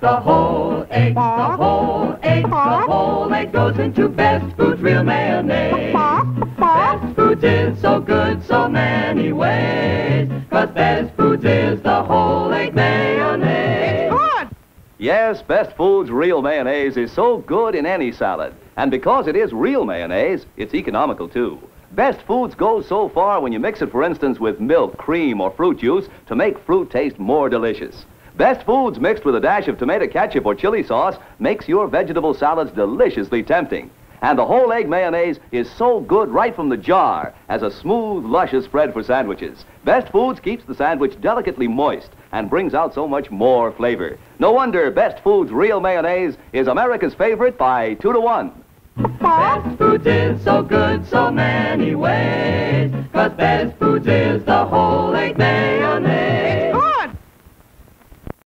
The whole egg, the whole egg, the whole egg goes into Best Foods Real Mayonnaise. Best Foods is so good so many ways, 'cause Best Foods is the whole egg mayonnaise. Yes, Best Foods Real Mayonnaise is so good in any salad. And because it is real mayonnaise, it's economical too. Best Foods goes so far when you mix it, for instance, with milk, cream, or fruit juice to make fruit taste more delicious. Best Foods mixed with a dash of tomato ketchup or chili sauce makes your vegetable salads deliciously tempting. And the whole egg mayonnaise is so good right from the jar as a smooth, luscious spread for sandwiches. Best Foods keeps the sandwich delicately moist and brings out so much more flavor. No wonder Best Foods Real Mayonnaise is America's favorite by 2-to-1. Best Foods is so good so many ways, 'cause Best Foods is the whole egg mayonnaise.